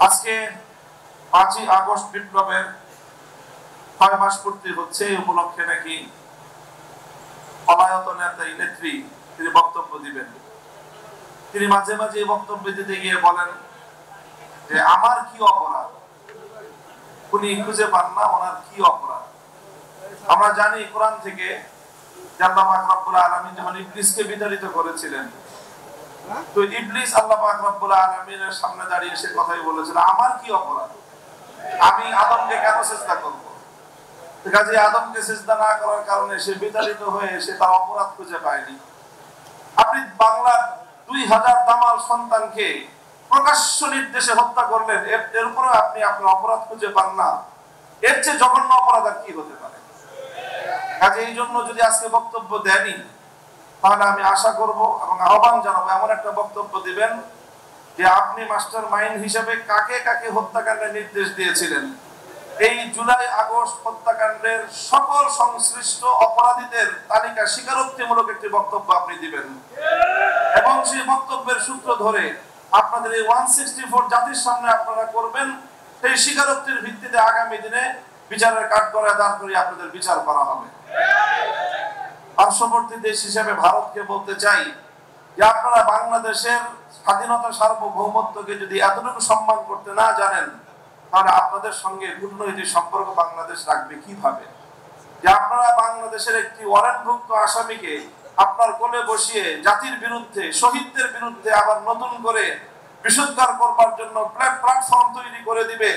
আজকে 5ই আগস্ট বিপ্লবের 6 মাস পূর্তি হচ্ছে। এই উপলক্ষে নাকি পলায়ত নেতা নেত্রী তিনি বক্তব্য দিবেন। তিনি মাঝে মাঝে বক্তব্য দিতে গিয়ে বলেন যে আমার কি অপরাধ, উনি খুঁজে পান না ওনার কি অপরাধ। আমরা জানি কোরআন থেকে আল্লাহ পাক রব্বুল আলামিন যখন ইবলিসকে বিতাড়িত করেছিলেন, তো ইবলিস আল্লাহ পাক রব্বুল আলামিনের সামনে দাঁড়িয়ে সে কথাই বলেছিল, আমার কি অপরাধ, আমি আদমকে কেন সিজদা করব। কাজে আদমকে সিজদা না করার কারণে সে বিতাড়িত হয়ে সে তার অপরাধ খুঁজে পায়নি। আপনি বাংলার 2000 দামাল সন্তানকে প্রকাশ্য নির্দেশে হত্যা করলেন, এর উপরে আপনি আপনার অপরাধ খুঁজে পান না। এর চেয়ে জঘন্য অপরাধ আর কি হতে পারে। কাজে এই জন্য যদি আজকে বক্তব্য দেনই, তাহলে আমি আশা করব এবং আহ্বান জানাবো এমন একটা বক্তব্য দিবেন যে আপনি মাস্টার মাইন্ড হিসেবে কাকে কাকে হত্যাকাণ্ডের নির্দেশ দিয়েছিলেন, এই জুলাই আগস্ট হত্যাকাণ্ডের সকল সংশ্লিষ্ট অপরাধীদের তালিকা স্বীকারোক্তিমূলক একটি বক্তব্য আপনি দিবেন এবং সেই বক্তব্যের সূত্র ধরে আপনাদের এই 164 জাতির সামনে আপনারা করবেন। সেই স্বীকারোক্তির ভিত্তিতে আগামী দিনে বিচারের কাঠগড়ায় দাঁড় করিয়ে আপনাদের বিচার করা হবে। পার্শ্ববর্তী দেশ হিসেবে ভারতকে বলতে চাই যে আপনারা বাংলাদেশের স্বাধীনতা সার্বভৌমত্বকে যদি এতটুকু সম্মান করতে না জানেন, তাহলে আপনাদের সঙ্গে কূটনৈতিক সম্পর্ক বাংলাদেশ রাখবে কিভাবে। যে আপনারা বাংলাদেশের একটি ওয়ারেন্টভুক্ত আসামিকে আপনার কোলে বসিয়ে জাতির বিরুদ্ধে, শহীদদের বিরুদ্ধে আবার নতুন করে বিশুদ্ধার করবার জন্য প্ল্যাটফর্ম তৈরি করে দিবে,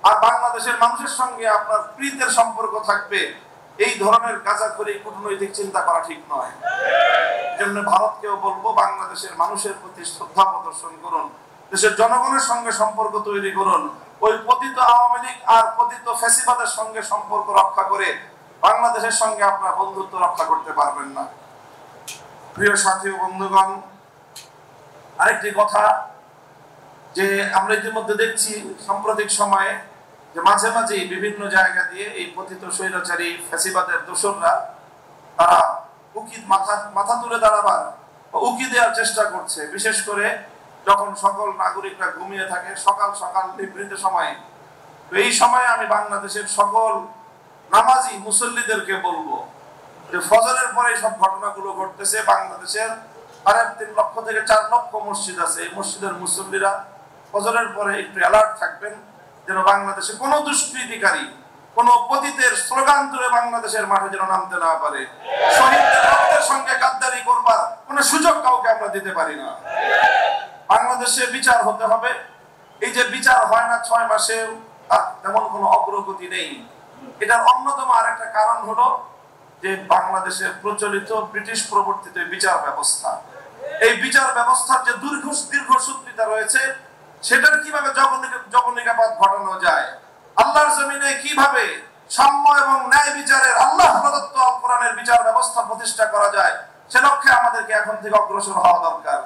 আর বাংলাদেশের মানুষের সঙ্গে আপনার প্রীতের সম্পর্ক থাকবে, এই ধরনের গাঁজাখড়ি কূটনৈতিক চিন্তা করা ঠিক নয়। জন্য ভারতকেও বলবো, বাংলাদেশের মানুষের প্রতি শ্রদ্ধা প্রদর্শন করুন, দেশের জনগণের সঙ্গে সম্পর্ক তৈরি করুন। ওই পতিত আওয়ামী লীগ আর পতিত ফ্যাসিবাদের সঙ্গে সম্পর্ক রক্ষা করে বাংলাদেশের সঙ্গে আপনারা বন্ধুত্ব রক্ষা করতে পারবেন না। প্রিয় সাথী ও বন্ধুগণ, আরেকটি কথা যে আমরা ইতিমধ্যে দেখছি সাম্প্রতিক সময়ে যে মাঝে মাঝে বিভিন্ন জায়গা দিয়ে এই পতিত স্বৈরাচারী ফ্যাসিবাদের দোসররা তারা মাথা তুলে দাঁড়াবার উকি দেওয়ার চেষ্টা করছে, বিশেষ করে যখন সকল নাগরিকরা ঘুমিয়ে থাকে সকাল সকাল নিভৃত সময়ে। তো এই সময়ে আমি বাংলাদেশের সকল নামাজি মুসল্লিদেরকে বলবো যে ফজরের পরে সব ঘটনাগুলো ঘটতেছে। বাংলাদেশের 3.5 লক্ষ থেকে 4 লক্ষ মসজিদ আছে, এই মসজিদের মুসল্লিরা ফজরের পরে একটু অ্যালার্ট থাকবেন, যেন বাংলাদেশে কোনো দুষ্কৃতিকারী, কোনো পতিতের স্লোগান তুলে বাংলাদেশের মাঠে যেন নামতে না পারে। শহীদদের রক্তের সঙ্গে গাদ্দারি করবার কোনো সুযোগ কাউকে আমরা দিতে পারি না। বাংলাদেশে বিচার হতে হবে। এই যে বিচার হয় না 6 মাসে, তার তেমন কোনো অগ্রগতি নেই। এটার অন্যতম আরেকটা কারণ হলো যে বাংলাদেশের প্রচলিত ব্রিটিশ প্রবর্তিত বিচার ব্যবস্থা, এই বিচার ব্যবস্থার যে দীর্ঘসূত্রিতা রয়েছে, সেটার কিভাবে জবনিকাপাত ঘটানো যায়, আল্লাহর জমিনে কিভাবে সাম্য এবং ন্যায় বিচারের আল্লাহ প্রদত্ত কোরআনের বিচার ব্যবস্থা প্রতিষ্ঠা করা যায়, সে লক্ষ্যে আমাদেরকে এখন থেকে অগ্রসর হওয়া দরকার।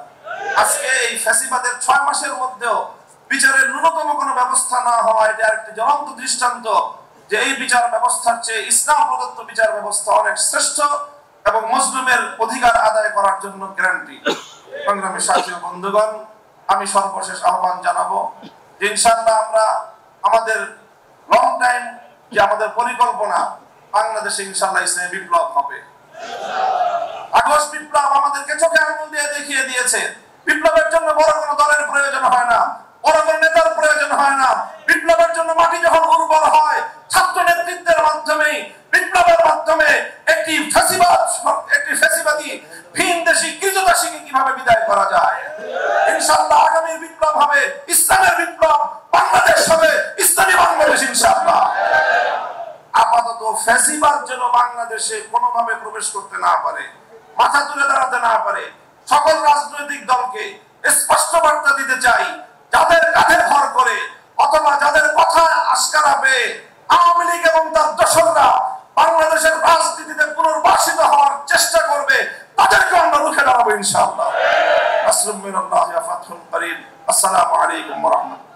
আজকে এই ফ্যাসিবাদের 6 মাসের মধ্যেও বিচারের ন্যূনতম কোনো ব্যবস্থা না হওয়া, এটা একটি জ্বলন্ত দৃষ্টান্ত যে এই বিচার ব্যবস্থার চেয়ে ইসলাম প্রদত্ত বিচার ব্যবস্থা অনেক শ্রেষ্ঠ এবং মুসলিমের অধিকার আদায় করার জন্য গ্যারান্টি। সংগ্রামী সাথী ও বন্ধুগণ, আমি সর্বশেষ আহ্বান জানাবো যে ইনশাআল্লাহ আমরা আমাদের লং টাইম যে আমাদের পরিকল্পনা, বাংলাদেশে ইনশাআল্লাহ ইসলামী বিপ্লব হবে। আগস্ট বিপ্লব আমাদেরকে চোখে আঙুল দিয়ে দেখিয়ে দিয়েছে, বিপ্লবের জন্য বড় কোনো দলের প্রয়োজন হয় না, বড় কোনো নেতার প্রয়োজন হয় না। বিপ্লবের জন্য মাটি যখন উর্বর হয়, ছাত্র নেতৃত্বের মাধ্যমে, বিপ্লবের মাধ্যমে একটি ফ্যাসিবাদী ভিনদেশী কৃতদাসীকে কিভাবে বিদায় করা যায়। ইনশাআল্লাহ আগামী বিপ্লব হবে ইসলামের বিপ্লব, বাংলাদেশ হবে ইসলামী বাংলাদেশ ইনশাআল্লাহ। আপাতত ফ্যাসিবাদ যেন বাংলাদেশে কোনোভাবে প্রবেশ করতে না পারে, মাথা তুলে দাঁড়াতে না পারে। সকল রাজনৈতিক দলকে স্পষ্ট বার্তা দিতে চাই, যাদের কাঁধে ভর করে অথবা যাদের কথা আশকারা পেয়ে আওয়ামী লীগ এবং তার দোসররা বাংলাদেশের রাজনীতিতে পুনর্বাসিত হওয়ার চেষ্টা করবে, তাদেরকে আমরা রুখে দাঁড়াবো ইনশাআল্লাহ। আসসালামু আলাইকুম ওয়া রাহমাতুল্লাহি ওয়া বারাকাতুহু।